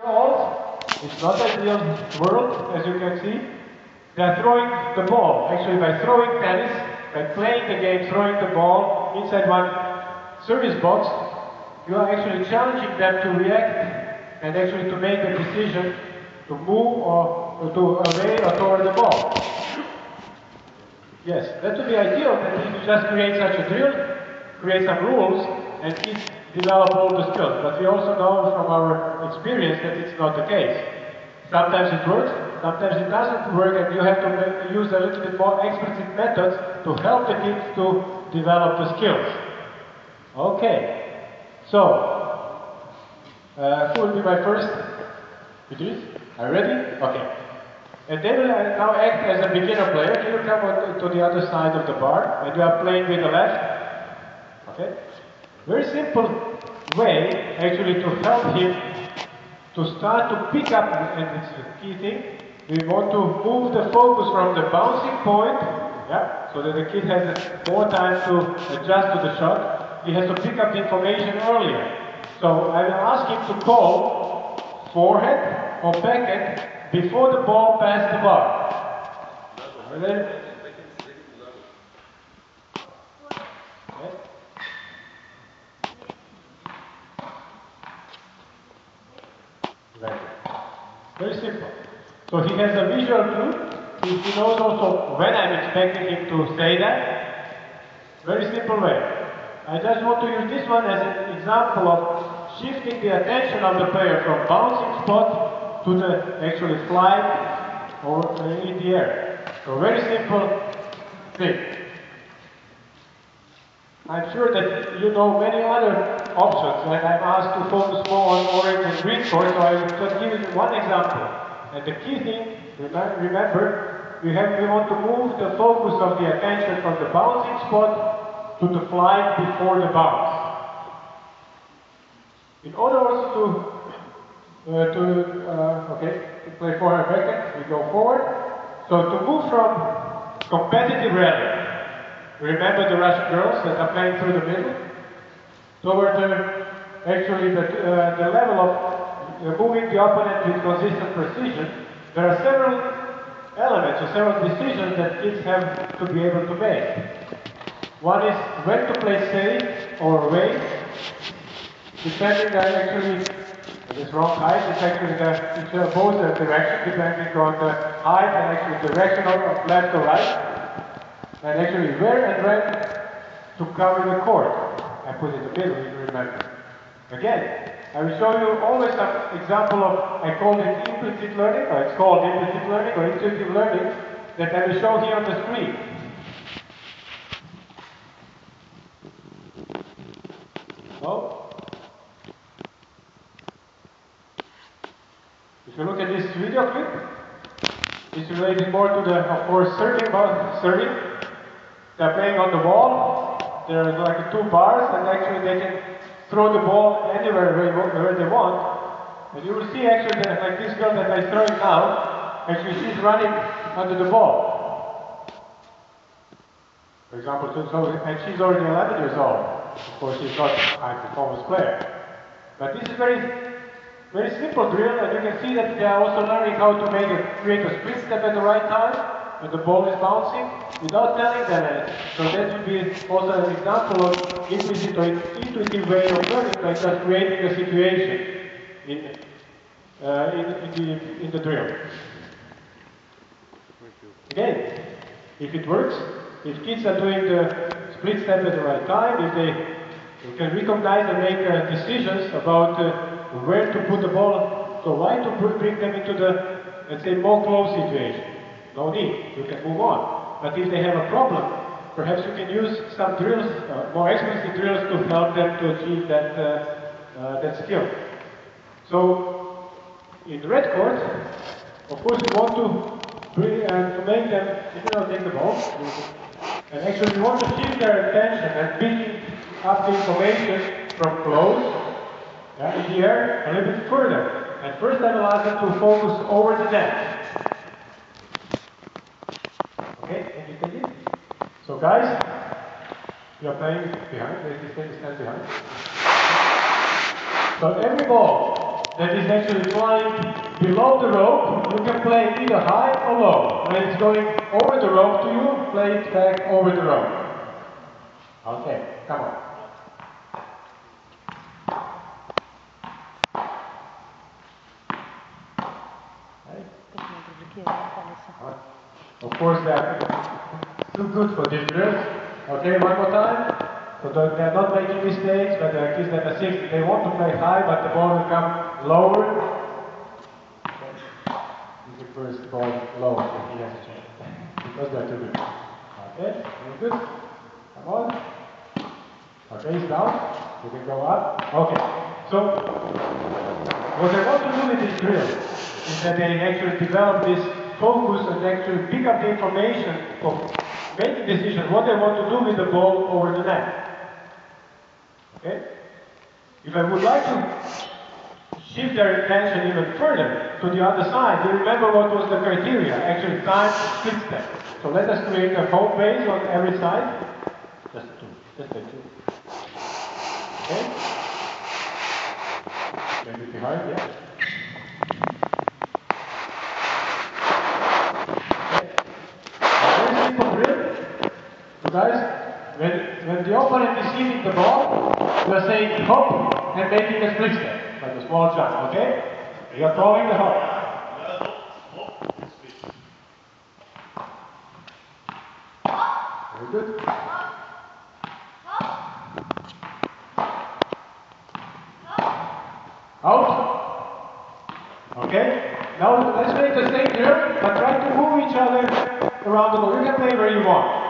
old, it's not a real world, as you can see. They are throwing the ball. Actually, by throwing tennis, by playing the game, throwing the ball inside one service box, you are actually challenging them to react and actually to make a decision to move or to away or toward the ball. Yes, that would be ideal, that if you just create such a drill, create some rules, and kids develop all the skills. But we also know from our experience that it's not the case. Sometimes it works, sometimes it doesn't work, and you have to use a little bit more explicit methods to help the kids to develop the skills. Okay, so, who will be my first? Idris, are you ready? Okay. And they will now act as a beginner player. Can you come to the other side of the bar? And you are playing with the left. Okay? Very simple way, actually, to help him to start to pick up, and it's the key thing. We want to move the focus from the bouncing point, yeah, so that the kid has more time to adjust to the shot. He has to pick up the information earlier. So I will ask him to call forehand or backhand before the ball passed the bar. Okay. Very simple. So he has a visual clue. He knows also when I'm expecting him to say that. Very simple way. I just want to use this one as an example of shifting the attention of the player from bouncing spot to the actually flight or in the air. So very simple thing. I'm sure that you know many other options, and I'm asked to focus more on orange and green court, so I will just give you one example. And the key thing, remember, we want to move the focus of the attention from the bouncing spot to the flight before the bounce. In order also to play forehand backhand, we go forward. So to move from competitive rally, remember the Russian girls that are playing through the middle, toward the level of moving the opponent with consistent precision. There are several elements or several decisions that kids have to be able to make. One is when to play safe or away, depending on actually this wrong height, it's actually both the direction, depending on the height and actually direction of left or right. And actually where and when to cover the court. I put it in the middle, if you remember. Again, I will show you always some example of, I call it implicit learning, or it's called implicit learning or intuitive learning, that I will show here on the screen. So, if you look at this video clip, it's related more to the, of course, serving. They're playing on the wall. There are like two bars, and actually they can throw the ball anywhere where they want. And you will see actually that, like this girl that I'm throwing now, actually she's running under the ball. For example, and she's already 11 years old. Of course, she's not a high-performance player. But this is very simple drill, and you can see that they are also learning how to create a split step at the right time when the ball is bouncing without telling them anything. So that would be also an example of implicit or intuitive way of learning by just creating a situation in the drill. Again, if it works, if kids are doing the split step at the right time, if they can recognize and make decisions about where to put the ball, so why to bring them into the, let's say, more close situation? No need, you can move on. But if they have a problem, perhaps you can use some drills, more explicit drills to help them to achieve that skill. So, in the red court, of course you want to bring and to make them, take the ball, and actually you want to shift their attention and picking up the information from close, in the air, a little bit further. And first I will ask them to focus over the net. Okay, can you take it? So guys, you are playing behind, stand behind. So every ball that is actually flying below the rope, you can play either high or low. When it's going over the rope to you, play it back over the rope. Okay, come on. Of course, they're too good for this drill. Okay, one more time. So they're not making mistakes, but the kids that are 6, they want to play high, but the ball will come lower. Okay. This is the first ball low that he has to change. Because they're too good. Okay, very good. Come on. Okay, it's down. You can go up. Okay. So, what I want to do with this drill is that they actually develop this focus and actually pick up the information of making decisions, what they want to do with the ball over the net. Okay? If I would like to shift their attention even further to the other side, you remember what was the criteria? Actually, time, split step. So let us create a home base on every side. Just two. Just a two. Okay? Maybe behind, yeah. So guys, when the opponent is hitting the ball, we are saying hop and making a split step, like a small jump, okay? We are throwing the hop. Very good. Out. Okay? Now let's make the same drill, but try to move each other around the ball. You can play where you want.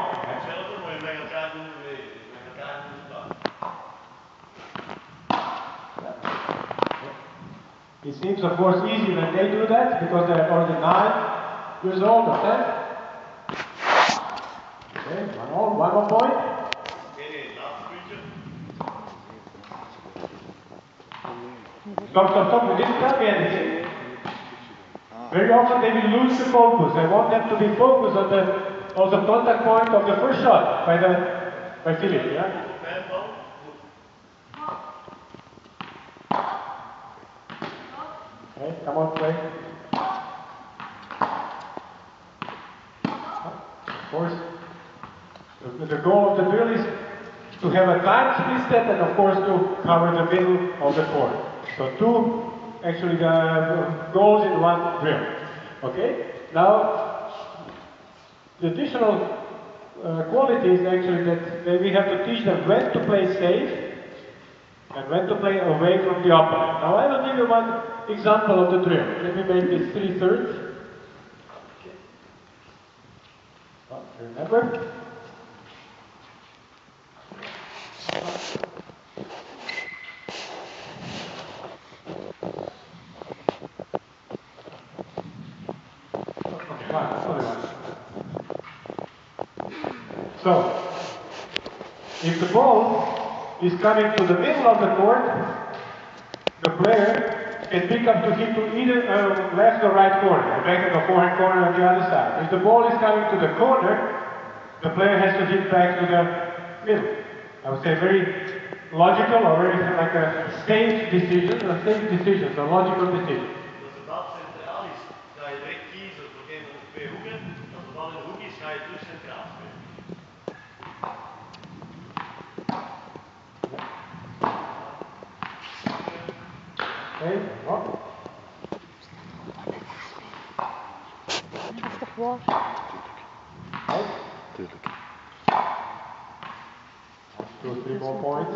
It seems, of course, easy when they do that because they're already 9 years old or 10. Okay, one more point. Stop. We didn't tell me anything. Very often they will lose the focus. I want them to be focused on the contact point of the first shot by Philip, yeah? Okay, come on, play. Of course, the goal of the drill is to have a tight split step and of course to cover the middle of the court. So two, actually, the goals in one drill. Okay? Now, the additional quality is actually that we have to teach them when to play safe and when to play away from the opponent. Now I will give you one example of the drill. Let me make this 3/3. Okay. Oh, remember? Okay, only one. So, if the ball is coming to the middle of the court, the player can pick up to hit to either left or right corner, the back of the forehand corner on the other side. If the ball is coming to the corner, the player has to hit back to the middle. I would say very logical or very like a safe decision, a logical decision. Als de bal centraal is, ga je direct kiezen voor een van de twee hoeken. Als de bal in de hoek is, ga je terug centraal spelen. Okay, what? Dat is toch waar? Tuurlijk. 2 or 3 more points.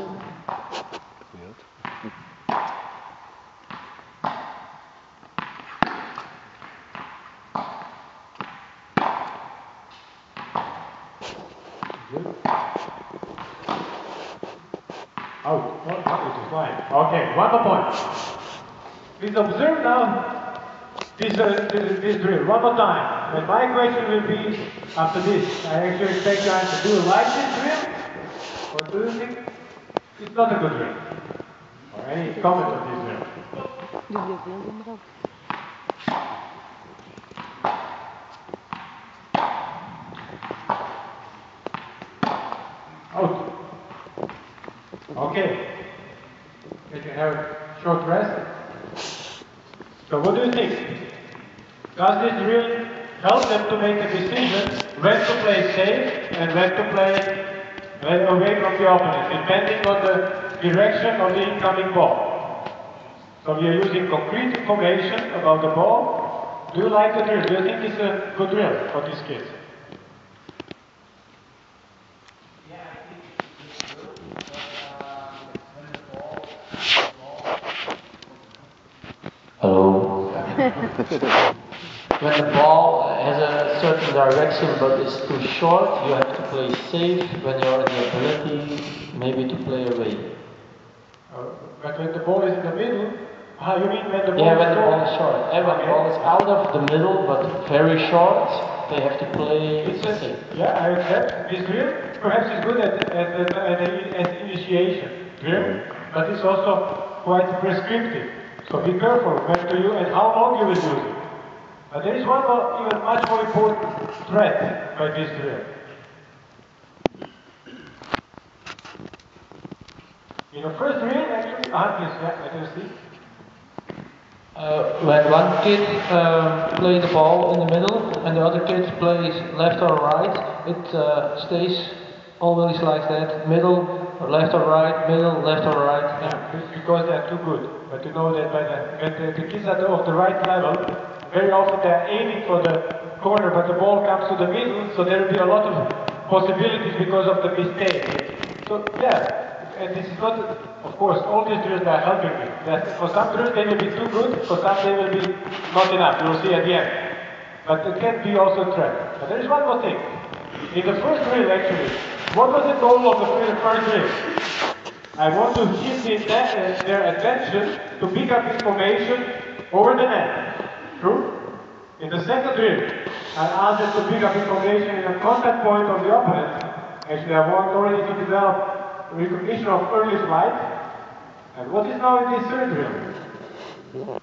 Good. Out. Oh, it is fine. Okay, one more point. Please observe now this drill. One more time. And my question will be after this. I actually expect you to do you like this drill? Or do you think it's not a good drill? Or any comment on this drill? Out. Okay. Can you have a short rest? So what do you think? Does this drill help them to make a decision when to play safe and when to play away from the opponent, depending on the direction of the incoming ball? So we are using concrete information about the ball. Do you like the drill? Do you think it's a good drill for these kids? Hello. When the ball has a certain direction but is too short, you have to play safe. When you're in the ability, maybe to play away. But when the ball is in the middle, you mean when the ball when is the ball is short. And when the ball is out of the middle but very short, they have to play safe. Yeah, I accept. This drill perhaps is good as initiation drill, but it's also quite prescriptive. So be careful when to use and how long you will use it. But there is one more, even much more important threat by this drill. In the first drill, actually, I can see. When one kid plays the ball in the middle and the other kid plays left or right, it stays always like that, middle or left or right, middle, left or right. Yeah, because they are too good. But you know that when the kids are of the right level, very often they are aiming for the corner, but the ball comes to the middle, so there will be a lot of possibilities because of the mistake. So yeah, and this is not, of course, all these drills are helping me. For some drills they will be too good, for some they will be not enough. You will see at the end. But it can be also a trap. But there is one more thing. In the first drill, actually, what was the goal of the first drill? I want to give their attention to pick up information over the net. True? In the second drill, I asked them to pick up information in a contact point of the opponent. Actually, I want already to develop recognition of early flight. And what is now in this third drill?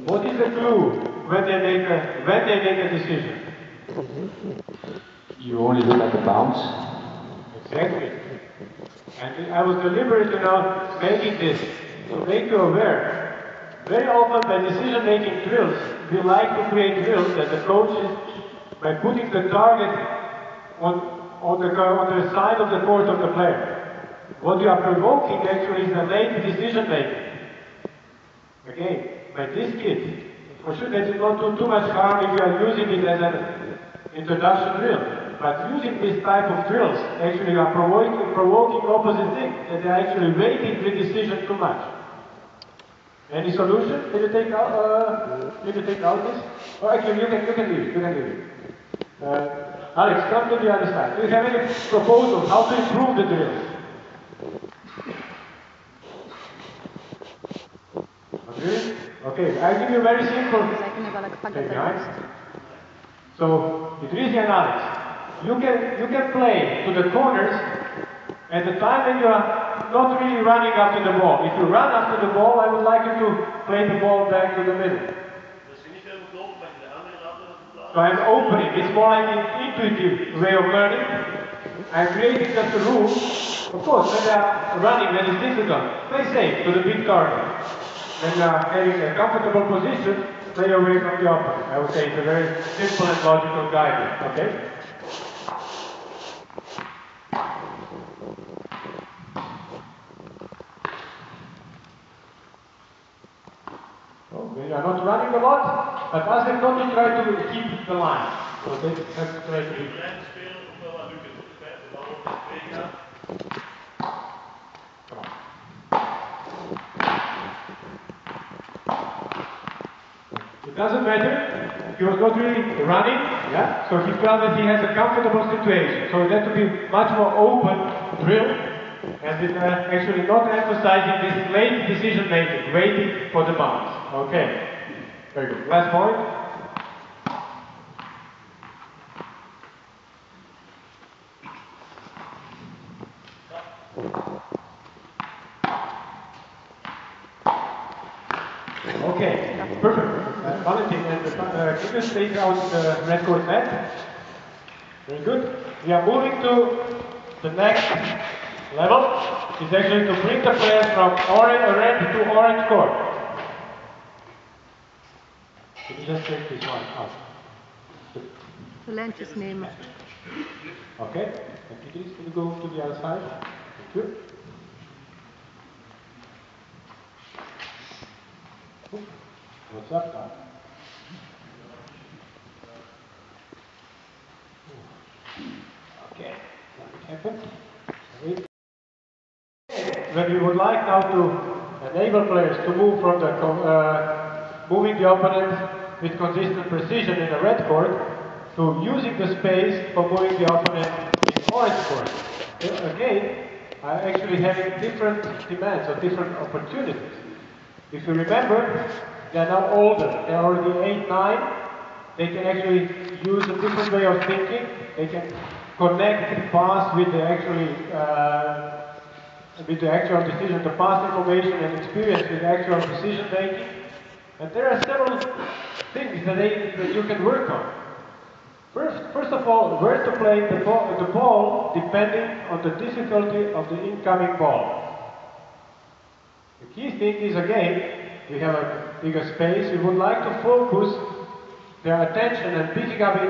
What is the clue when they make a decision? You only look at the bounce. Exactly. And I was deliberate now making this to make you aware. Very often by decision-making drills, we like to create drills that the coaches, by putting the target on the side of the court of the player. What you are provoking actually is the late decision-making. Again, by this kit, for sure that will not do too much harm if you are using it as an introduction drill. But using this type of drills, actually you are provoking opposite thing, that they are actually waiting the decision too much. Any solution? Can you take out this? Oh, actually you can leave it. Alex, come to the other side. Do you have any proposals how to improve the drills? Really? Okay, I'll give you a very simple thing, right? So, Idrisi and Alex, you can play to the corners at the time when you are not really running after the ball. If you run after the ball, I would like you to play the ball back to the middle. So I'm opening. It's more like an intuitive way of learning. I'm creating just a rule. Of course, when they are running, when it's difficult, play safe to the big target. When you are having a comfortable position, play away from the opponent. I would say it's a very simple and logical guidance. Okay? They are not running a lot, but ask them not to try to keep the line. So they have to try to... It doesn't matter. He was not really running, yeah? So he felt that he has a comfortable situation. So it had to be much more open drill. And it, actually not emphasizing this late decision making, waiting for the bounce. Okay, very good. Last point. Okay, perfect. Valentin, and can you take out the red court net? Very good. We are moving to the next level. Is actually to bring the players from red to orange court. Can you just take this one out? De lijntjes nemen. Okay. And Idris, can you go to the other side? Thank you. What's up now? Okay, nothing happened. Wait. When we would like now to enable players to move from the moving the opponent with consistent precision in the red court to using the space for moving the opponent in orange court. Again, actually having different demands or different opportunities. If you remember, they are now older. They are already 8, 9. They can actually use a different way of thinking. They can connect pass with the actual decision, the pass information and experience with actual decision making. And there are several things that you can work on. First of all, where to play the ball depending on the difficulty of the incoming ball. The key thing is, again, we have a bigger space. We would like to focus their attention and picking up the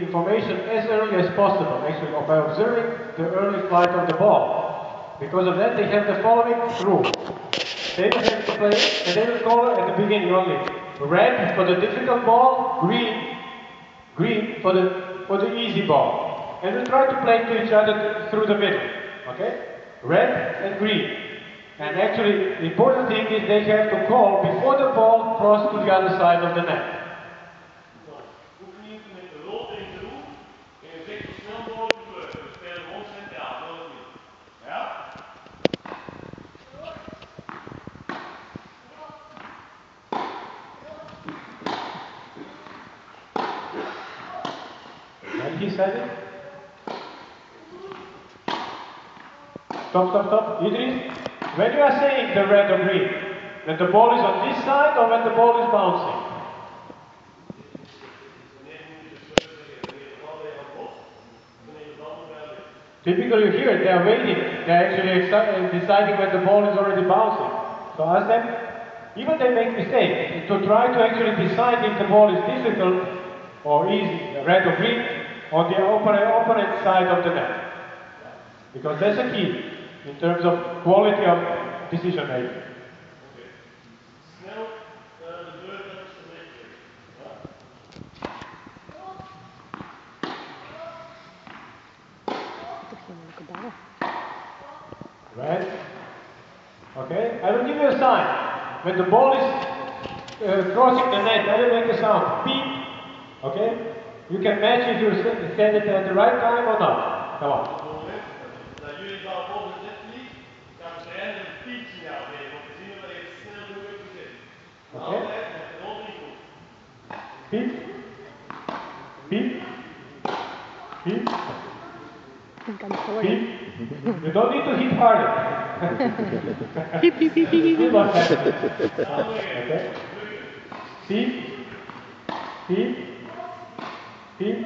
information as early as possible, actually, by observing the early flight of the ball. Because of that, they have the following rule. They will have to play, and they will call at the beginning only red for the difficult ball, green for the easy ball. And we try to play to each other through the middle. Okay? Red and green. And actually, the important thing is they have to call before the ball crosses to the other side of the net. And he said it. Stop. Idris, when you are saying the red or green, when the ball is on this side or when the ball is bouncing? Typically you hear it, they are waiting. They are actually deciding when the ball is already bouncing. So ask them, even they make mistakes, to try to actually decide if the ball is difficult or easy, red or green, on the opponent side of the net. Because that's a key in terms of quality of decision making. Right? Okay, I will give you a sign. When the ball is crossing the net, I will make a sound. Beep. Okay? You can match if you send it at the right time or not. Come on. Okay? Beep. Beep. Beep. Beep. You don't need to hit harder. Beep, beep, beep, beep, beep. Okay? Beep. Beep. Beep.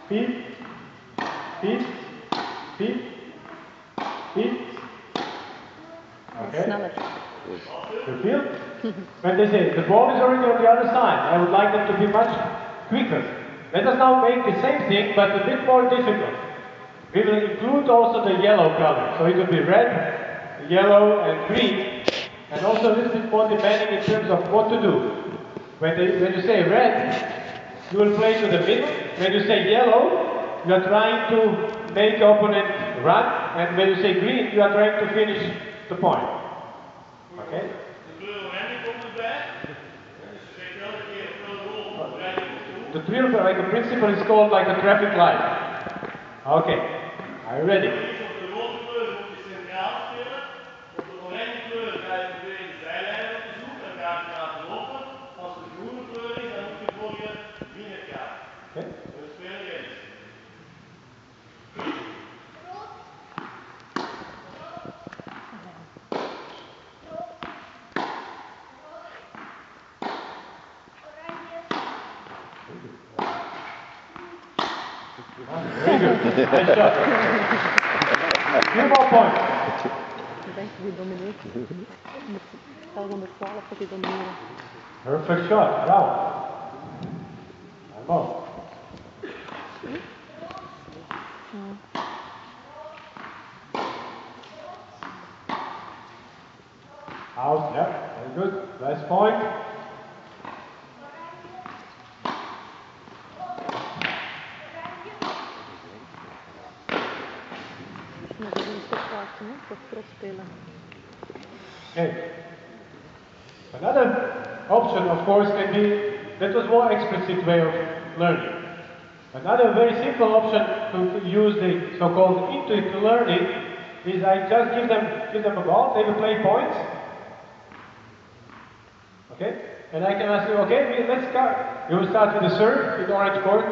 Beep. Beep. Beep. Beep. Okay? Sneller. You feel? When they say the ball is already on the other side, I would like them to be much quicker. Let us now make the same thing, but a bit more difficult. We will include also the yellow color. So it will be red, yellow, and green, and also a little bit more demanding in terms of what to do. When you say red, you will play to the middle. When you say yellow, you are trying to make the opponent run, and when you say green, you are trying to finish the point. Okay? The drill, like a principle, is called like a traffic light. Okay, are you ready? Okay. Very good. Nice job. Few more points. Ik denk dat hij domineert. Met 1112 dat hij domineert. Perfect shot, bravo. One more. Out, yeah, very good. Nice point. Okay. Another option, of course, can be, that was more explicit way of learning. Another very simple option to use the so-called intuitive learning is I just give them a ball, they will play points. Okay? And I can ask you, okay, let's start. You will start with the serve, with orange court,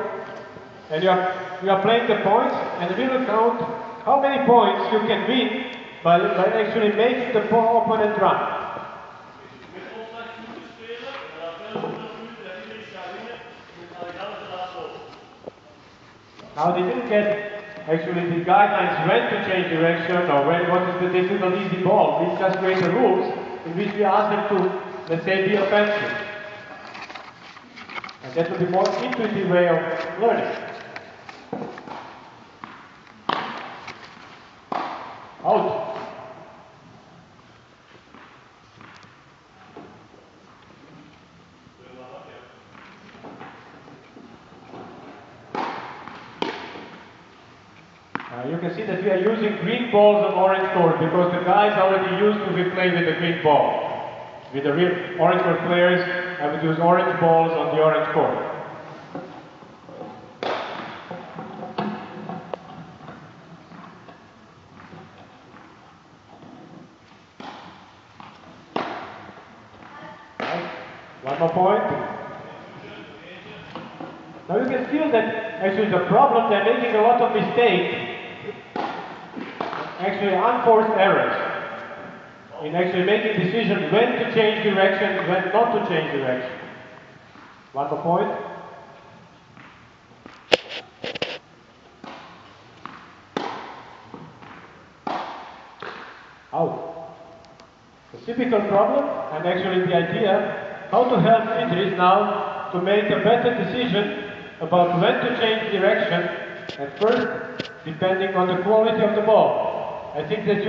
and you are playing the points, and we will count how many points you can win by actually making the opponent run. Now they didn't get actually the guidelines when to change direction or what is the difficult easy ball. We just create the rules in which we ask them to, let's say, be offensive. And that will be more intuitive way of learning. Out. You can see that we are using green balls on orange court because the guys already used to be playing with the green ball. With the real orange court players, I would use orange balls on the orange court. Right. One more point. Now you can feel that actually the problem, they're making a lot of mistakes. Actually unforced errors in actually making decisions when to change direction, when not to change direction. One more point. Out. The typical problem, and actually the idea, how to help Idris now to make a better decision about when to change direction, at first, depending on the quality of the ball. I think that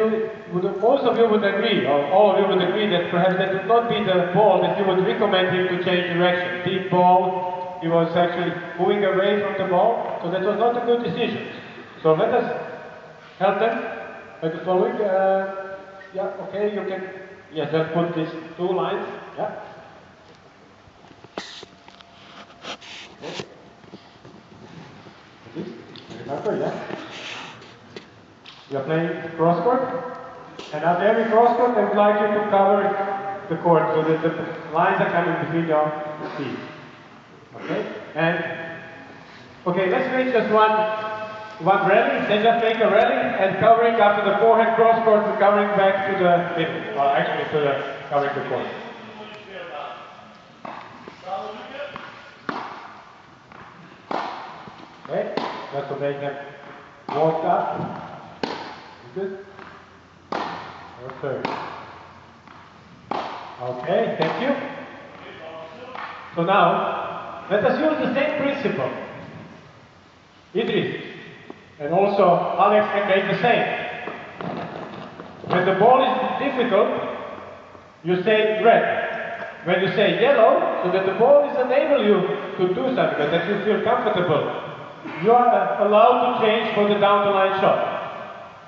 most of you would agree, or all of you would agree, that perhaps that would not be the ball that you would recommend him to change direction. Deep ball, he was actually moving away from the ball, so that was not a good decision. So let us help them by the following. Yeah, okay, you can, yes, just put these two lines, yeah. Okay. Remember, yeah? You are playing cross court, and after every cross court, I would like you to cover the court so that the lines are coming between your feet. Okay? And okay, let's make just one rally, then just make a rally and covering after the forehand cross court, covering back to the middle, or actually to the covering the court. Okay, just to make them walk up. Good. Okay. Okay, thank you. So now, let us use the same principle. Idris, and also Alex can make the same. When the ball is difficult, you say red. When you say yellow, so that the ball is enable you to do something, that you feel comfortable, you are allowed to change for the down the line shot.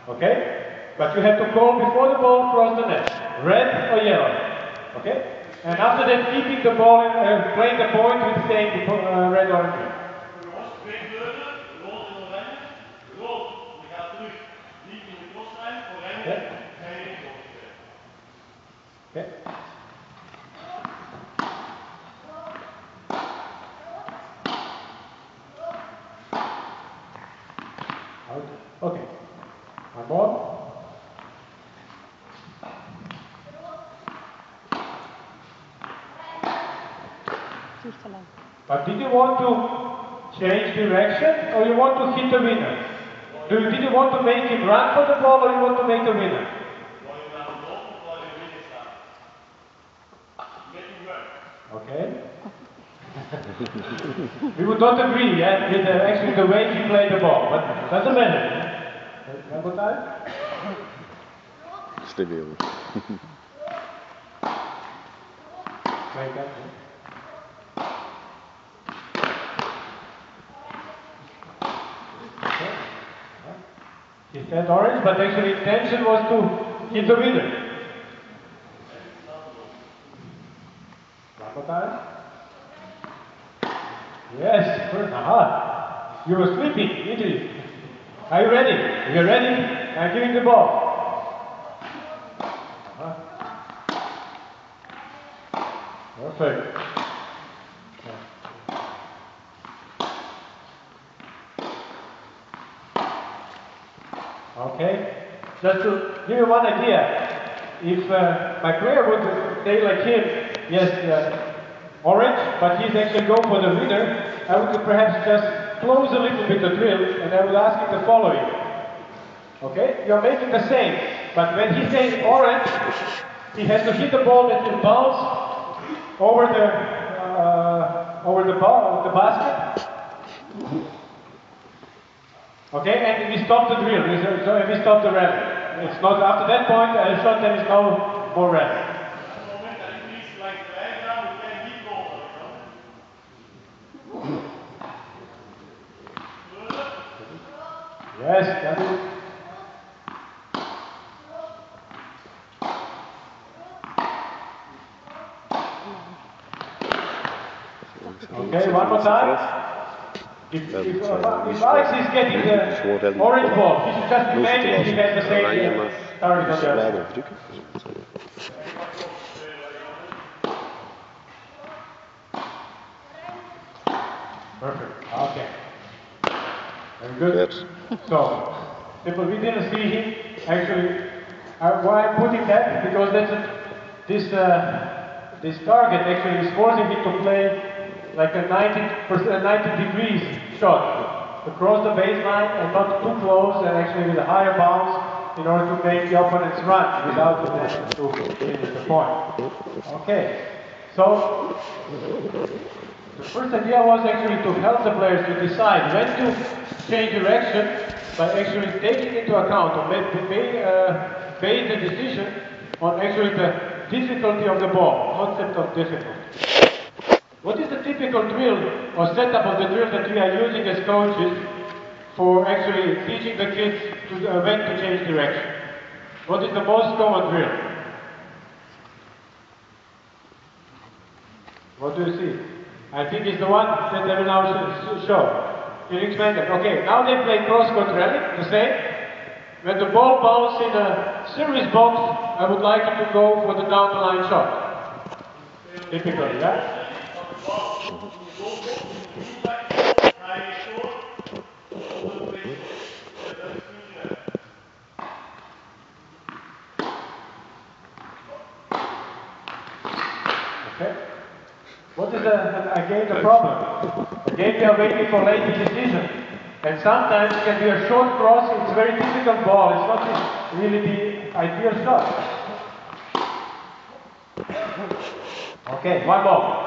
Okay? But you have to call before the ball crosses the net. Red or yellow. Okay? And after that, keeping the ball in, playing the point with saying red or green. Okay? Okay? Okay. One more. But did you want to change direction or you want to hit the winner? Did you want to make him run for the ball or you want to make the winner? Okay? We would not agree with actually the way he played the ball, but doesn't matter. One more time. Stabiel. Like that. Okay. He said orange, but actually intention was to hit the winner. One more time. Yes, first, aha. You were sleeping, Idris. Are you ready? You're ready? I'm giving the ball. Perfect. Okay. Just to give you one idea, if my player would say like him, yes, orange, but he's actually going for the winner, I would perhaps just close a little bit the drill and I would ask him the following. Okay? You're making the same, but when he says orange, he has to hit the ball that will bounce over the basket. Okay, and we stop the drill, so we stop the rally. It's not after that point, shot there is no more rally. Yes, that is. Okay, one more time. If Alex is getting the orange ball, he should just remain if he has the same target on the other. Perfect. Okay. Very good. So, people, we didn't see him. Actually, why I'm putting that? Because this target actually is forcing him to play like a 90 degrees shot across the baseline and not too close, and actually with a higher bounce in order to make the opponents run without them to finish the point. Okay, so the first idea was actually to help the players to decide when to change direction by actually taking into account or base the decision on actually the difficulty of the ball, concept of difficulty. What is the typical drill or setup of the drill that we are using as coaches for actually teaching the kids when to change direction? What is the most common drill? What do you see? I think it's the one that I will now show. Can you explain that? Okay, now they play cross-court rally, the same. When the ball bounces in a service box, I would like you to go for the down-the-line shot. Typically, yeah? Okay. What is again the problem? Again, we are waiting for late decision. And sometimes it can be a short cross, it's a very difficult ball, it's not really the ideal shot. Okay, one ball.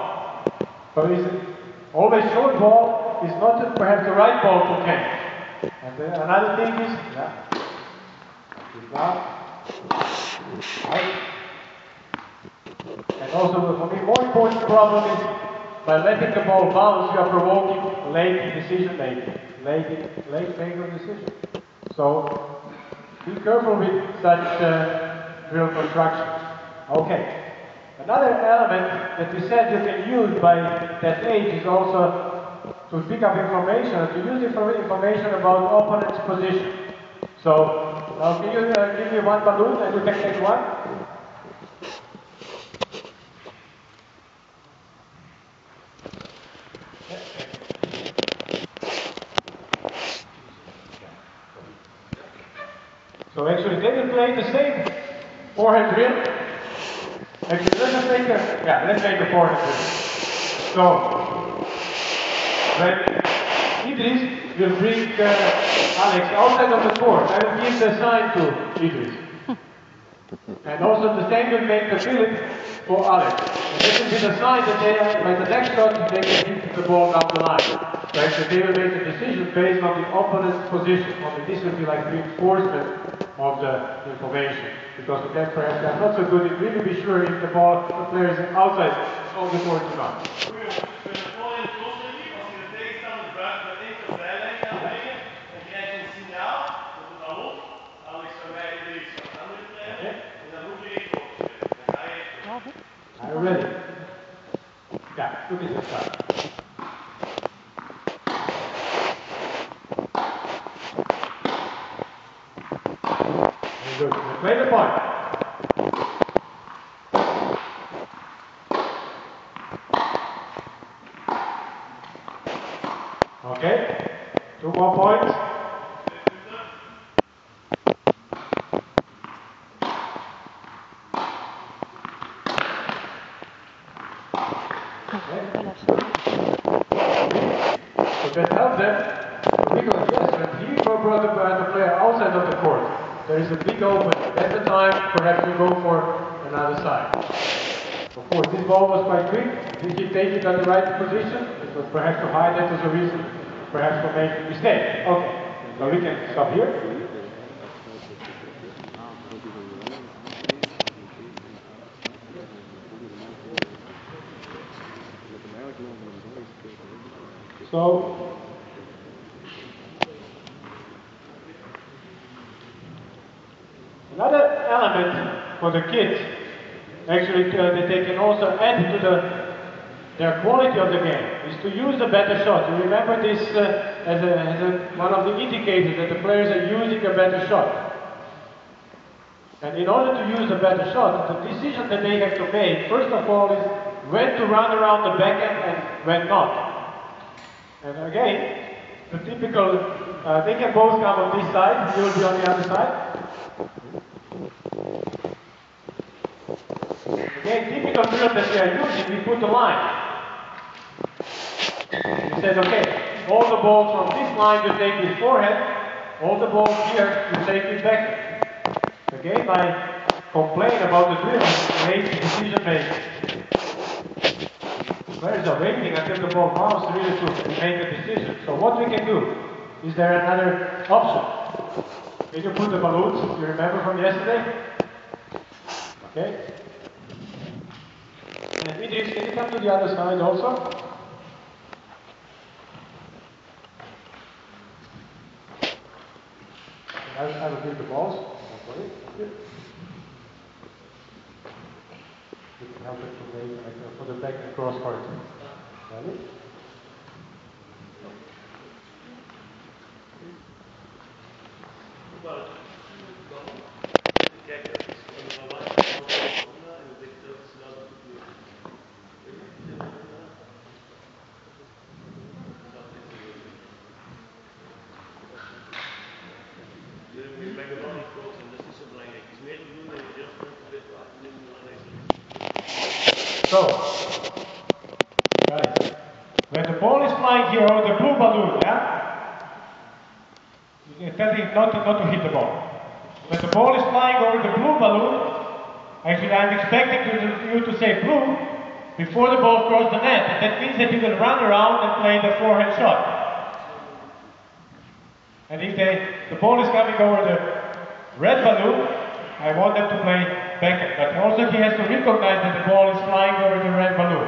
So always short ball is not perhaps the right ball to catch. And another thing is, and also for me, more important problem is by letting the ball bounce, you are provoking late decision making, late making of decision. So be careful with such drill construction. Okay. Another element that we said you can use by that age is also to pick up information, to use information about opponent's position. So now can you give me one balloon and you can take one? So actually they will play the same forehand drill. Actually let's make a forehand drill. So when Idris will bring Alex outside of the court, I will give the sign to Idris. And also the same will make the feeling for Alex. And this will be the sign that they are, by the next shot, they can hit the ball down the line. So actually they will make a decision based on the opponent's position. Only this will be like reinforcement of the information. Because the then perhaps they are not so good at really be sure if the ball, the player is outside of the court or not. Are you ready? Yeah, look at this side. Very good. Now play the point. Okay. 2 more points. So that helps them to wiggle. Yes, when he brought the player outside of the court, there is a big opening. At the time, perhaps we go for another side. Of course, this ball was quite quick. Did he take it at the right position? It was perhaps too high. That was a reason, perhaps, for making a mistake. Okay, so we can stop here. So, another element for the kids, actually that they can also add to their quality of the game, is to use the better shot. You remember this as one of the indicators that the players are using a better shot. And in order to use a better shot, the decision that they have to make, first of all, is when to run around the backhand and when not. And again, the typical, they can both come on this side, you will be on the other side. Again, typical drill that we are using, we put a line. We said, okay, all the balls from this line you take with forehand, all the balls here you take with backhand. Again, I complain about the drill, lazy decision making. Players are waiting until the ball bounces really to make a decision. So what we can do, is there another option? Can you put the balloons, you remember from yesterday? Okay. And Idris, can you come to the other side also? I will give the balls. Don't worry. You can help it to make for the back and cross court. Ready? So, guys, when the ball is flying here over the blue balloon, yeah? You can tell him not to hit the ball. When the ball is flying over the blue balloon, actually I'm expecting you to say blue before the ball crosses the net. And that means that you will run around and play the forehand shot. And if the ball is coming over the red balloon, I want them to play backhand. But also he has to recognize that the ball is flying over the red balloon.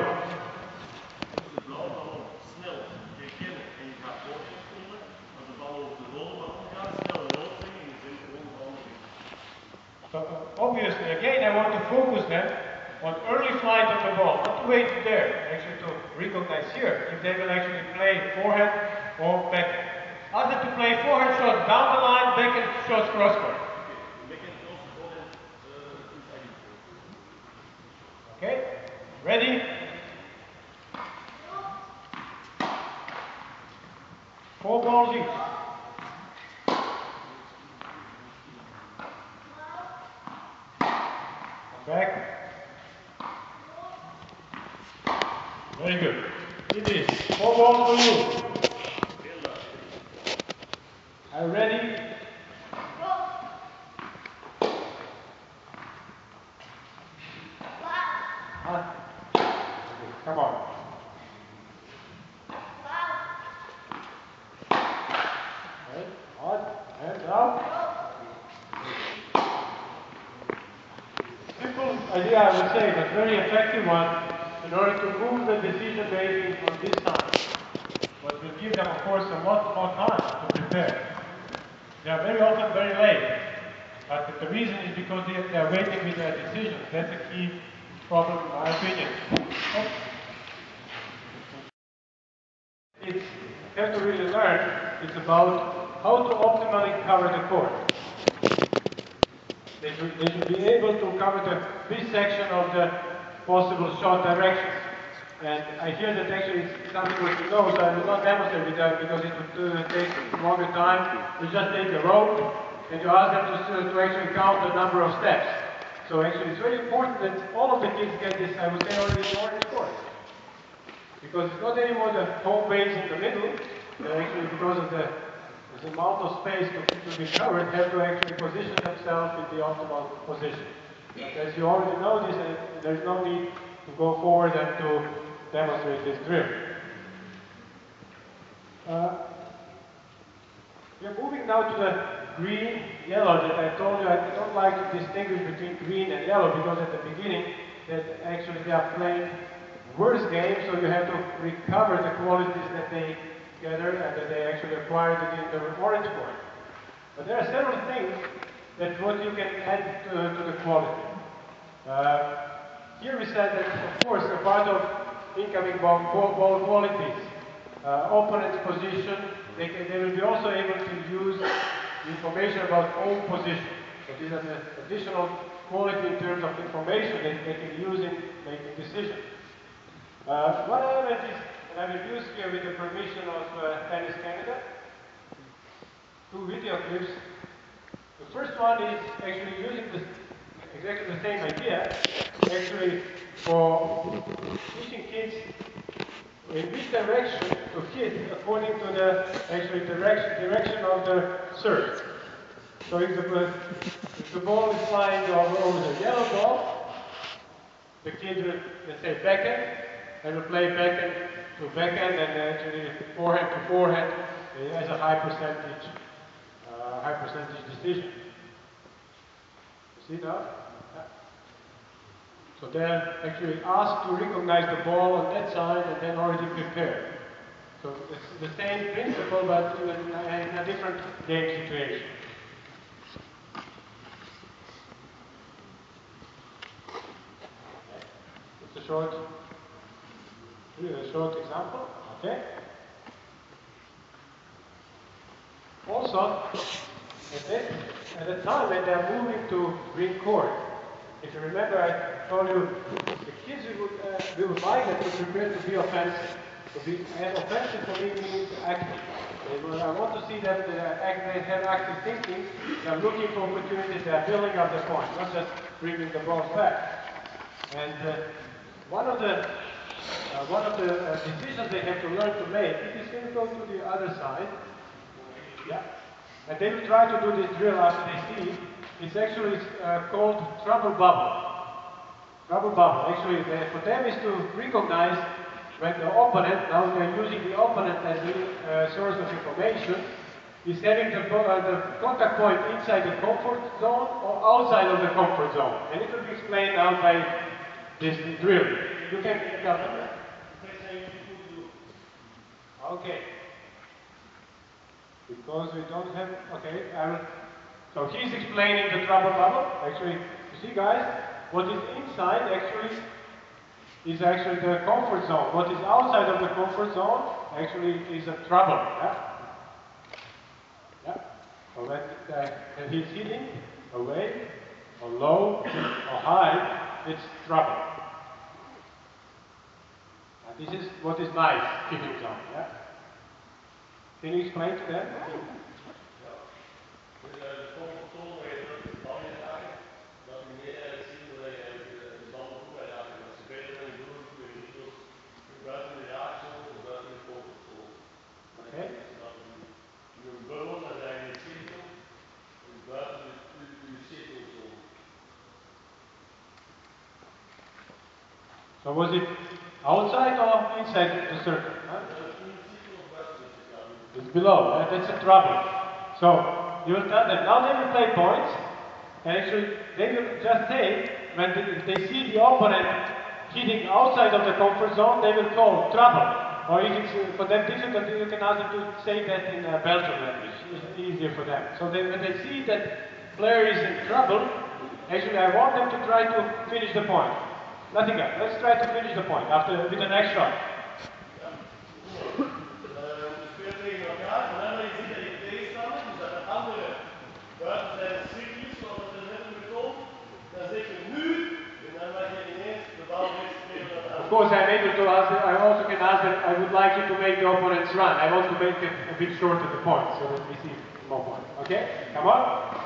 So obviously, again, I want to focus them on early flight of the ball, not to wait there, actually to recognize here if they will actually play forehand or backhand. Either to play forehand shots down the line, backhand shots cross court. Okay, ready? 4 balls each. Back. Very good. It is 4 balls for you. Are you ready? out. Simple idea, I would say, but very effective one in order to move the decision making on this side. But will give them, of course, a lot more time to prepare. They are very often very late, but the reason is because they are waiting with their decisions. That's a key problem, in my opinion. It's, you have to really learn, it's about how to optimally cover the court. They should be able to cover this section of the possible shot directions. And I hear that actually it's something what you know, so I will not demonstrate with that because it would take longer time. You just take a rope and you ask them to actually count the number of steps. So actually it's very important that all of the kids get this, I would say, already in orange court. Because it's not anymore the home base in the middle, actually because of the amount of space to be covered, have to actually position themselves in the optimal position. But as you already know this, there's no need to go forward and to demonstrate this drill. We are moving now to the green, yellow that I told you. I don't like to distinguish between green and yellow because at the beginning that actually they are playing worse games, so you have to recover the qualities that they gathered and that they actually acquired in the orange court. But there are several things that what you can add to the quality. Here we said that, of course, a part of incoming ball qualities, opponent's position, they will be also able to use information about own position. So these are the additional quality in terms of information that they can use in making decisions. One element is, and I will use here with the permission of Tennis Canada, 2 video clips. The first one is actually using exactly the same idea, actually for teaching kids in which direction to hit according to the actually direction of the serve. So if the ball is flying over the yellow ball, the kid will, let's say, backhand, and will play backhand to backhand and actually forehand to forehand as a high percentage decision. You see now? Yeah. So they're actually asked to recognize the ball on that side and then already prepare. So it's the same principle but in a different game situation. It's a short example. Okay. Also, at the time when they are moving to green court, if you remember, I told you the kids we would like them to prepare to be offensive. And offensive for me means active. I want to see that they have active thinking. They are looking for opportunities. They are building up the point, not just bringing the balls back. And one of the decisions they have to learn to make, it is going to go to the other side. Yeah. And they will try to do this drill after they see. It's actually called trouble bubble. Trouble bubble. Actually, for them is to recognize when the opponent, now they're using the opponent as the source of information, is having the contact point inside the comfort zone or outside of the comfort zone. And it will be explained now by this drill. You can tell them that. Okay. Because we don't have, okay, so he's explaining the trouble bubble. Actually, you see guys, what is inside actually is actually the comfort zone. What is outside of the comfort zone actually is a trouble. Yeah? Yeah. So when he's hitting away, or low, or high, it's trouble. And this is what is nice hitting zone. Yeah? Can you explain to them? So was it outside or inside the circle? Huh? It's below, that's a trouble. So you will tell them, now they will play points, and actually they will just say, when they see the opponent hitting outside of the comfort zone, they will call trouble. Or if it's for them difficult, you can ask them to say that in Belgian language. It's easier for them. So when they see that player is in trouble, actually I want them to try to finish the point. Nothing else. Let's try to finish the point with the next shot. Of course, I'm able to ask, I also can ask that I would like you to make the opponents run. I want to make it a bit shorter the point so that we see more points. Okay? Come on.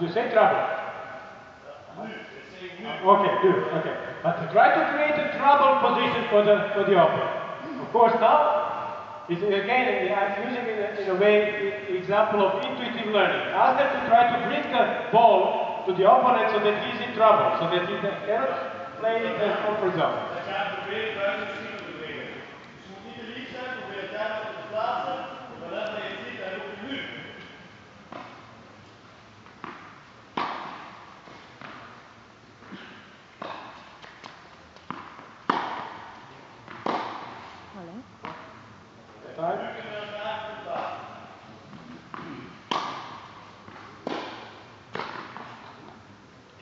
Did you say trouble? Okay, good. Okay. But try to create a trouble position for the opponent. Of course, now, it's, again, I'm using it in a way, example of intuitive learning. Ask them to try to bring the ball to the opponent so that he's in trouble, so that he cannot play in the comfort zone.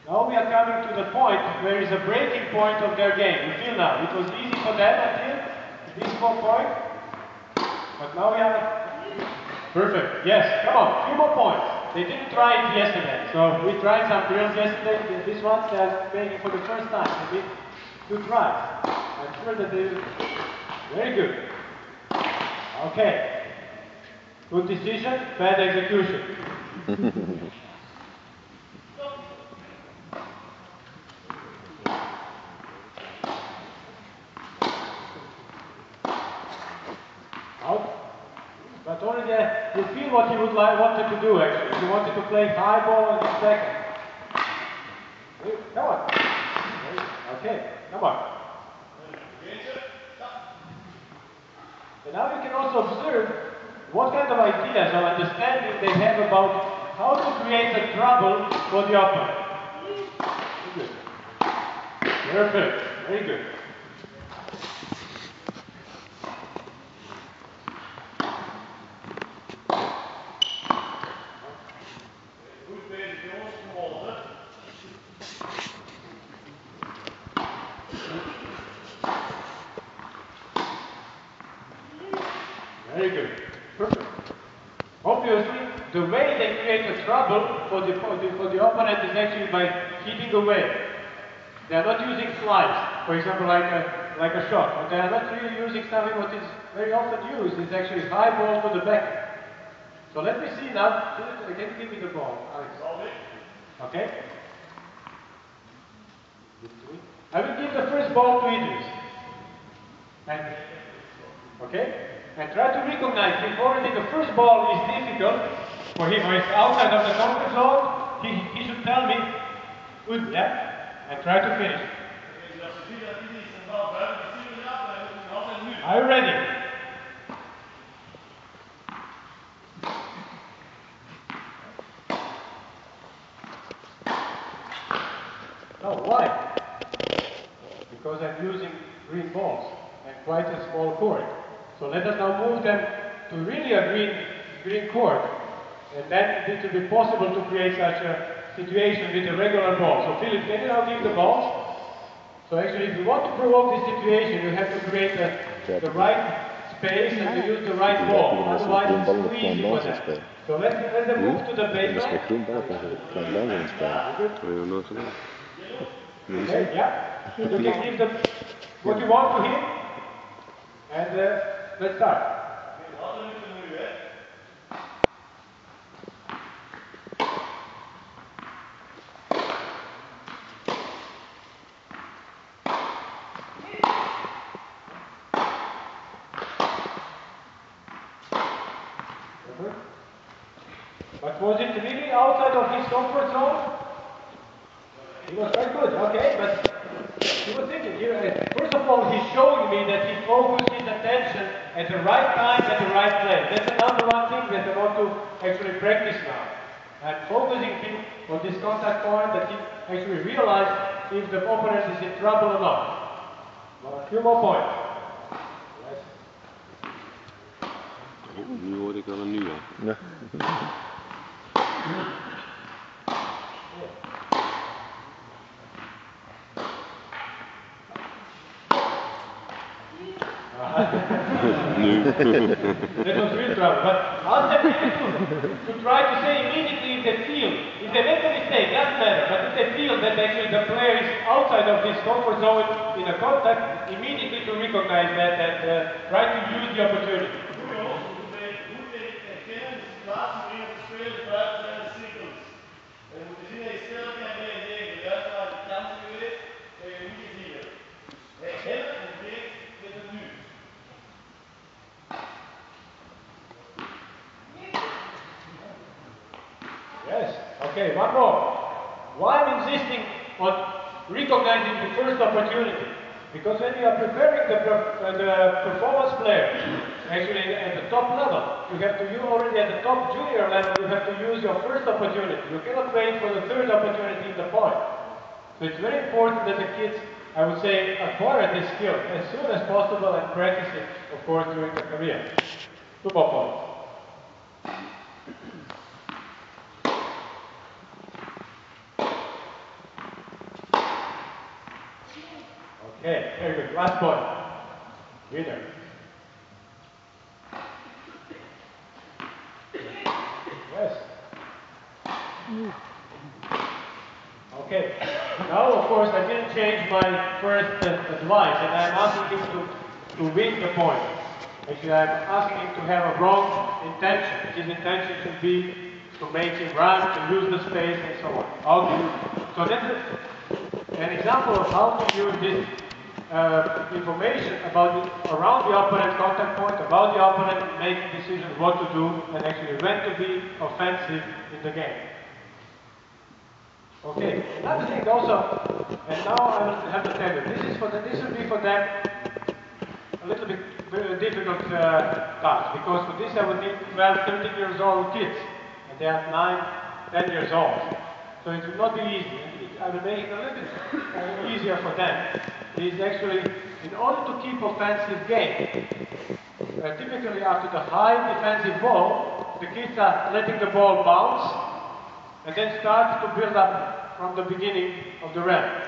Now we are coming to the point where is a breaking point of their game. You feel now, it was easy for them until this point. But now we have perfect. Yes, come on, 3 more points. They didn't try it yesterday, so we tried some drills yesterday. This one they're making for the first time. They did 2 tries. I'm sure that they will. Very good. Okay. Good decision, bad execution. Out. But already you feel what you wanted to do actually. You wanted to play high ball in the second. Come on. Okay, come on. And now you can also observe what kind of ideas or understanding they have about how to create a trouble for the opponent. Good. Perfect. Very good. Very good. Perfect. Obviously, the way they create a trouble for the opponent is actually by hitting away. They are not using slides, for example, like a shot. But they are not really using something what is very often used. Is actually high ball to the back. So let me see now. Can you give me the ball, Alex? Okay. I will give the first ball to Idris. And okay. And try to recognize if already the first ball is difficult for him or it's outside of the comfort zone, he should tell me, good, yeah, and try to finish. Are you ready? No, why? Because I'm using green balls and quite a small court. So let us now move them to really a green court. And then it will be possible to create such a situation with a regular ball. So Philip, can you now give the balls? So actually, if you want to provoke this situation, you have to create the right space and to use the right ball. Otherwise, it's too easy for them. So let's move to the baseline. Okay, yeah. You can give them what you want to hit. And let's start. But was it really outside of his comfort zone? was quite good, okay, but he was thinking here, first of all, he's showing me that he focused his attention at the right time, at the right place. That's the number one thing that I want to actually practice now. And focusing him on this contact point that he actually realized if the opponent is in trouble or not. Well, a few more points. Yes. Nu hoor ik wel een nu al. Ja. That was real trouble. But ask them to try to say immediately if they feel, if they make a mistake, doesn't matter, but if they feel that actually the player is outside of this comfort zone in a contact, immediately to recognize that and try to use the opportunity. Yes, okay, one more. Why I'm insisting on recognizing the first opportunity? Because when you are preparing the performance player, actually at the top level, you have to, you already at the top junior level, you have to use your first opportunity. You cannot wait for the third opportunity in the point. So it's very important that the kids, I would say, acquire this skill as soon as possible and practice it, of course, during the career. 2 more points. Okay, very good. Last point. Winner. Yes. Okay. Now, of course, I didn't change my first advice, and I'm asking him to win the point. Actually, I'm asking him to have a wrong intention. His intention should be to make him run, to use the space, and so on. So that's an example of how to use this information about around the opponent contact point, about the opponent making decisions what to do, and actually when to be offensive in the game. Okay, another thing also, and now I will have to tell you, this will be for them a little bit difficult task, because for this I would need 12, 13 years old kids, and they are 9, 10 years old. So it will not be easy. I will make it a little bit easier for them. It is actually, in order to keep offensive game, typically after the high defensive ball, the kids are letting the ball bounce and then start to build up from the beginning of the rally.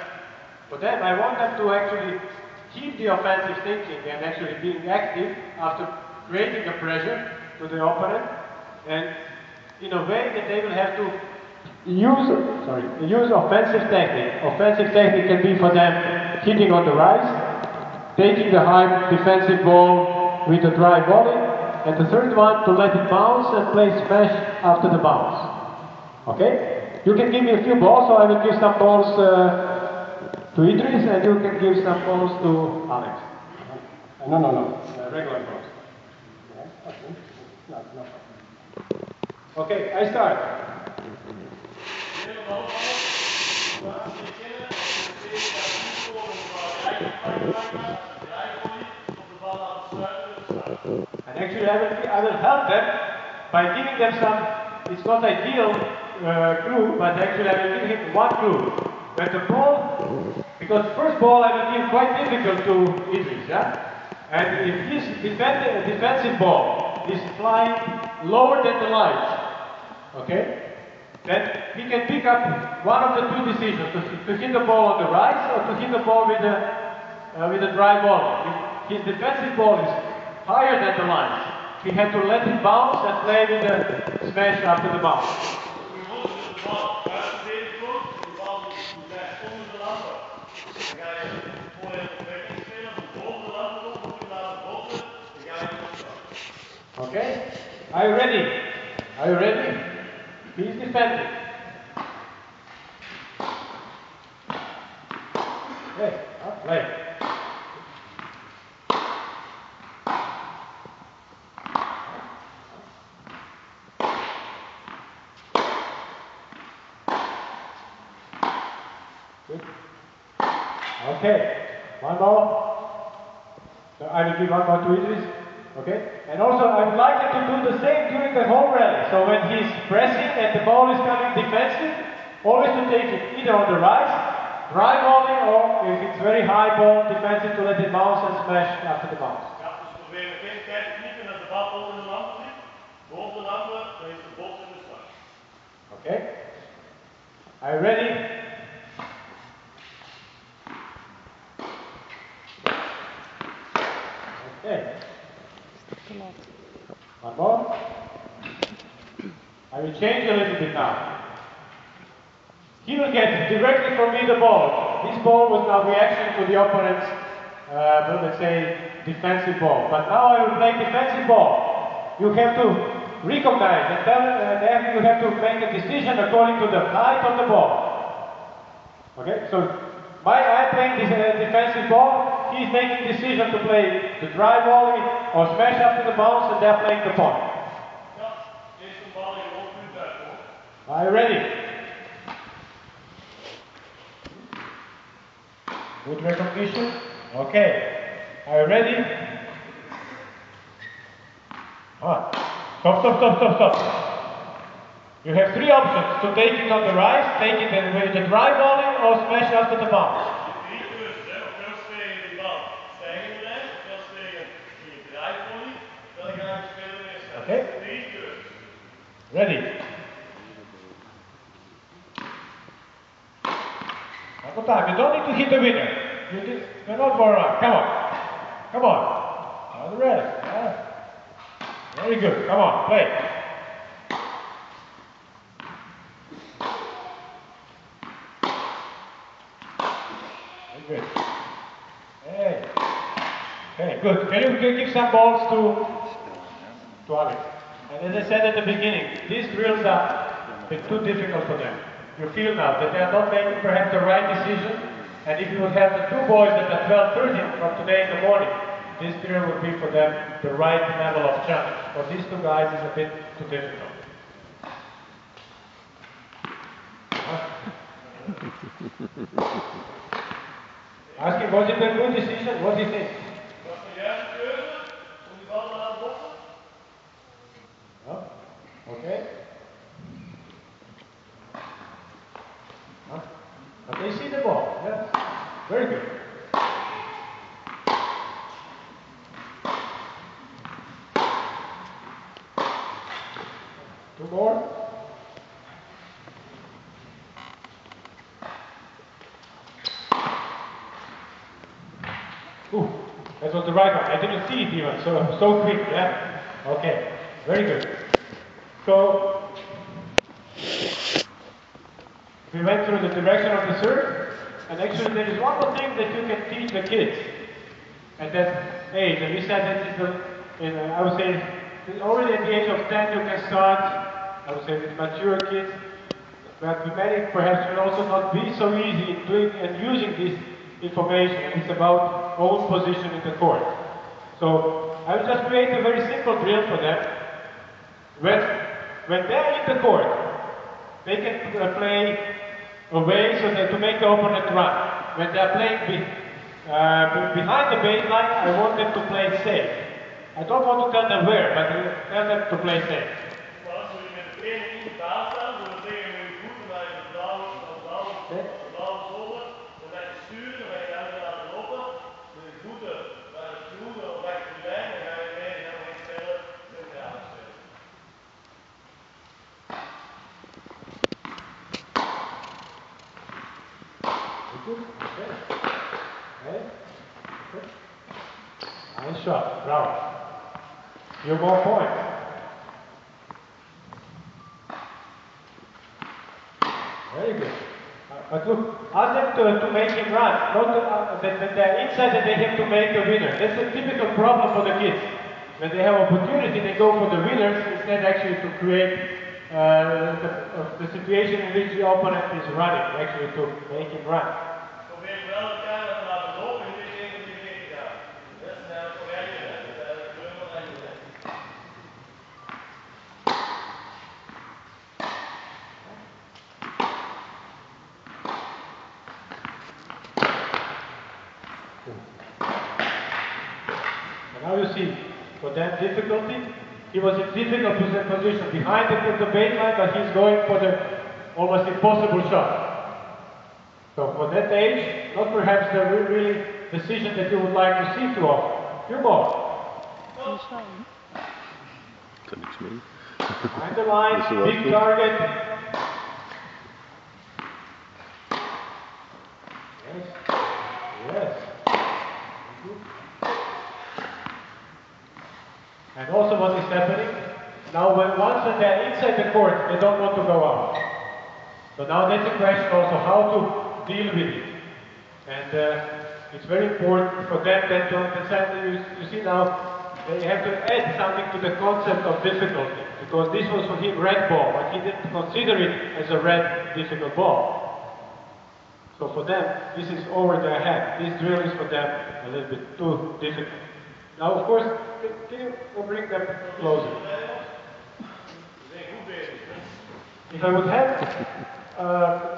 For them, I want them to actually keep the offensive thinking and actually being active after creating the pressure to the opponent, and in a way that they will have to use offensive technique. Offensive technique can be for them hitting on the rise, taking the high defensive ball with a dry volley, and the third one to let it bounce and play smash after the bounce. Okay? You can give me a few balls, so I will give some balls to Idris, and you can give some balls to Alex. No. Regular balls. Okay, I start. And actually I will help them by giving them some, it's not ideal clue, but actually I will give him one clue. When the ball, because the first ball I will give quite difficult to Idris, yeah? And if his defensive ball is flying lower than the lights, okay? Then he can pick up one of the two decisions, to hit the ball on the rise or to hit the ball with a dry ball. If his defensive ball is higher than the lines, he had to let it bounce and play with the smash after the bounce. Okay? Are you ready? Are you ready? He's defending. Okay, play. Good. Okay. One more. So I will give one more to Idris. Okay? And also I would like him to do the same during the whole rally. So when he's pressing and the ball is coming defensive, always to take it either on the rise, dry volley, or if it's very high ball, defensive to let it bounce and smash after the bounce. Ja, dus proberen geen tijd te knippen als de bal onder de lamp zit. Boven de lampen, dan is de box in de slag. Okay? Are you ready? Okay. One more. I will change a little bit now. He will get directly from me the ball. This ball was now reaction to the opponent's, let's say, defensive ball. But now I will play defensive ball. You have to recognize and then you have to make a decision according to the height of the ball. Okay, so I'm playing this defensive ball. He's making decision to play the dry volley or smash after the bounce, and they're playing the point. Are you ready? Good recognition. Okay. Are you ready? Stop. You have three options to take it on the rise, take it with the dry volley, or smash after the bounce. Okay. Ready. One time. You don't need to hit the winner. You're not far around. Come on. Come on. Now the rest. Yeah. Very good. Come on. Play. Very good. Hey. Okay, good. Can you give some balls to Alex? And as I said at the beginning, these drills are a bit too difficult for them. You feel now that they are not making perhaps the right decision, and if you would have the two boys that are 12, 13 from today in the morning, this drill would be for them the right level of challenge. For these two guys, it's a bit too difficult. Ask him, was it a good decision? What do you think? Oh, okay. But they see the ball. Yeah. Very good. Two more. Ooh, that was the right one. I didn't see it even, so quick, yeah? Okay, very good. So, we went through the direction of the serve, and actually there is one more thing that you can teach the kids at that age. And we said that is I would say, already at the age of 10 you can start, I would say, with mature kids, but with many perhaps will also not be so easy in doing and using this information. It's about own position in the court. So I will just create a very simple drill for them. When they're in the court, they can play away so that to make the opponent run. When they're playing behind the baseline, I want them to play safe. I don't want to tell them where, but tell them to play safe. Nice shot, bravo. Few more points. Very good. But look, ask them to make him run, not that they're inside and they have to make a winner. That's a typical problem for the kids. When they have opportunity, they go for the winners instead actually to create the situation in which the opponent is running, actually to make him run. And now you see, for that difficulty, he was in difficult position behind the baseline, but he's going for the almost impossible shot. So for that age, not perhaps the really decision that you would like to see too often. Few more. Kan niks mee. Behind the line, big target. Yes. Yes. And also what is happening, now once they're inside the court, they don't want to go out. So now that's a question also how to deal with it. And it's very important for them then to understand, you see now, they have to add something to the concept of difficulty. Because this was for him red ball, but he didn't consider it as a red difficult ball. So for them, this is over their head. This drill is for them a little bit too difficult. Now, of course, can you bring them closer? If I would have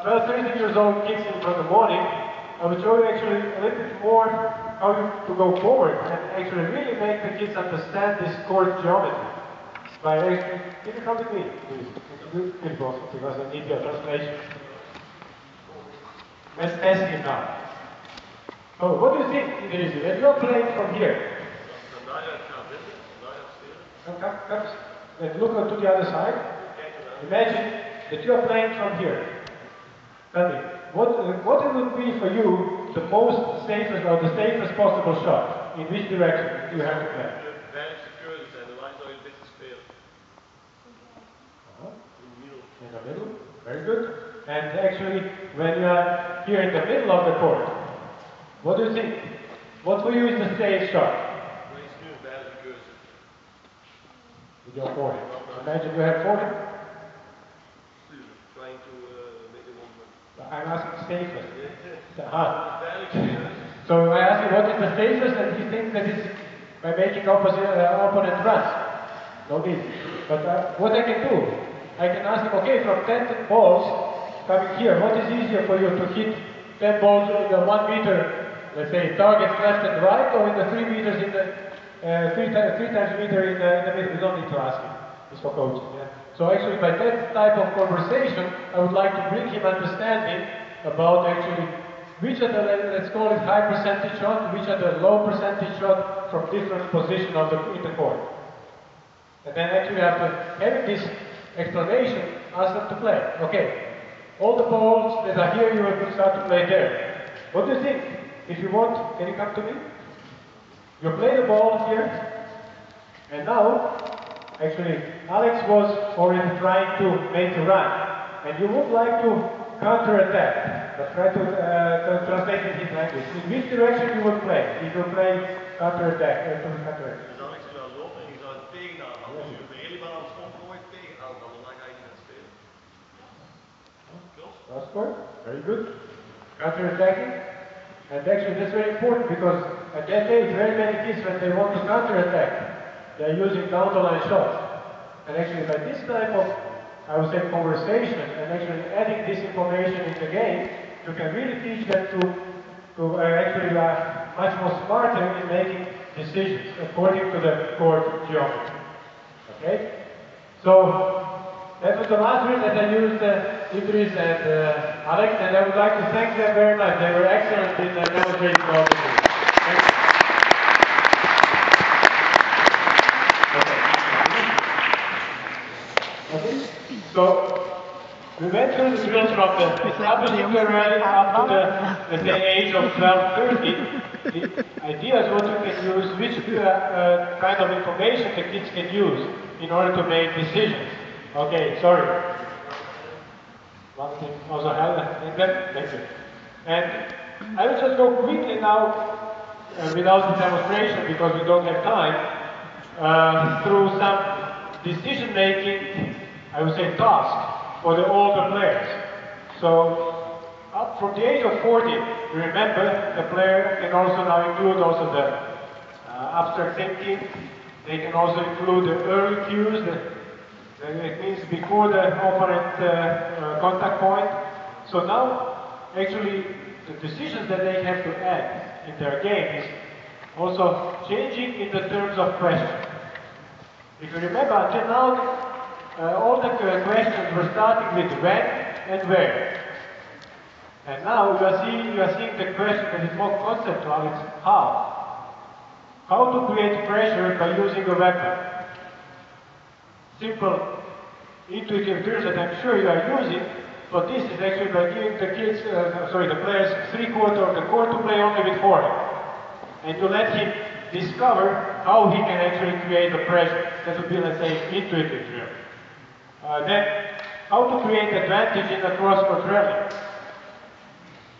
12, 13 years old kids in from the morning, I would show you actually a little bit more how to go forward and actually really make the kids understand this court geometry. By actually, can you come with me, please? Because I need your translation. Let's ask him now. So, what do you think, Idrisi, when you're playing from here? Come, let's look to the other side. Imagine that you are playing from here. Tell me, what it would be for you the most safest or the safest possible shot? In which direction do you have to play? In the middle, very good. And actually, when you are here in the middle of the court, what do you think? What for you is the safe shot? With your forehand. Imagine you have forehand. Trying to make a movement. I'm asking safest. So I ask you what is the safest, and he thinks that it's by making opponent run. No need. But what I can do, I can ask him, okay, from 10 balls coming here, what is easier for you to hit 10 balls in the 1 meter, let's say, targets left and right, or in the 3 meters in the 3 times meter in the middle? You don't need to ask him. It's for coaching. Yeah? So actually, by that type of conversation, I would like to bring him understanding about actually which are the, let's call it high percentage shot, which are the low percentage shot from different positions in the court. And then actually after having this explanation, ask them to play. Okay, all the balls that are here, you will start to play there. What do you think? If you want, can you come to me? You play the ball here, and now, actually, Alex was already trying to make a run, and you would like to counter-attack, but try to translate in his language. In which direction you would play? If you play counter-attack, counter-attack. Very good. Counter-attacking. And actually that's very important because at that age, very many kids, when they want to counter-attack, they're using down-the-line shots. And actually by this type of, I would say, conversation, and actually adding this information in the game, you can really teach them to actually much more smarter in making decisions according to the court geometry. Okay? So, that was the last drill that I used Idris and Alex, and I would like to thank them very much. They were excellent in demonstrating all the drills. Thank you. Okay. So, we went through the drills from the establishing career up to the, let's say, age of 12, 13. The idea is what you can use, which kind of information the kids can use in order to make decisions. Okay, sorry. One thing also thank you. And I will just go quickly now, without the demonstration because we don't have time, through some decision-making, I would say, task for the older players. So, up from the age of 40, remember, the player can also now include also the abstract thinking. They can also include the early cues, it means before the opponent contact point. So now actually the decisions that they have to act in their game is also changing in the terms of questions. If you remember, until now, all the questions were starting with when and where. And now you are seeing the question that is more conceptual, it's how. How to create pressure by using a weapon. Simple, intuitive drills that I'm sure you are using, but this is actually by giving the players 3/4 of the court to play only with forehand. And you let him discover how he can actually create the pressure. That would be, let's say, intuitive drill. Then, how to create advantage in a cross-court rally.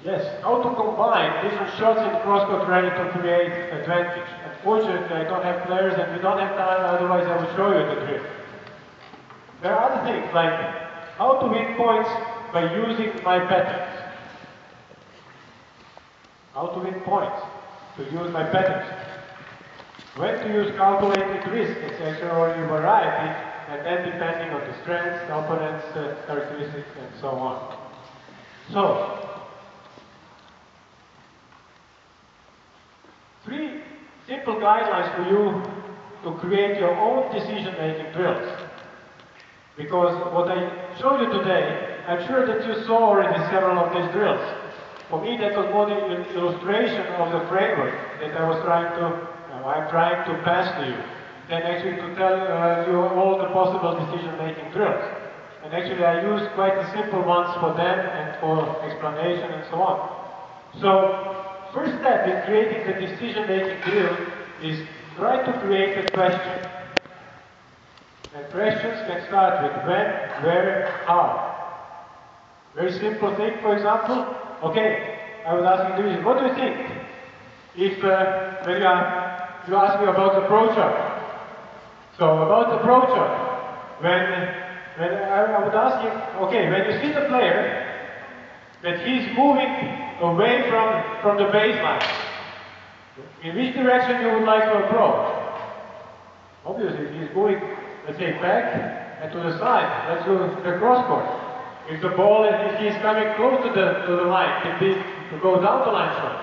Yes, how to combine different shots in cross-court rally to create advantage. Unfortunately, I don't have players and we don't have time, otherwise I will show you the drill. There are other things like how to win points by using my patterns. How to win points to use my patterns. When to use calculated risk, it's actually only a variety, and then depending on the strengths, the opponent's characteristics, and so on. So, 3 simple guidelines for you to create your own decision-making drills. Because what I showed you today, I'm sure that you saw already several of these drills. For me, that was more an illustration of the framework that I'm trying to pass to you, than actually to tell you all the possible decision-making drills. And actually, I used quite the simple ones for them and for explanation and so on. So, first step in creating the decision-making drill is try to create a question. And questions can start with when, where, how. Very simple thing, for example. Okay, I would ask you this. What do you think if when you ask me about the pro chart? So about the pro chart, when I would ask him, okay, when you see the player that he's moving away from the baseline, in which direction you would like to approach? Obviously, if he's going, let's say, back and to the side, let's do the cross court. If the ball, if he's coming close to the line, it can be to go down the line shot.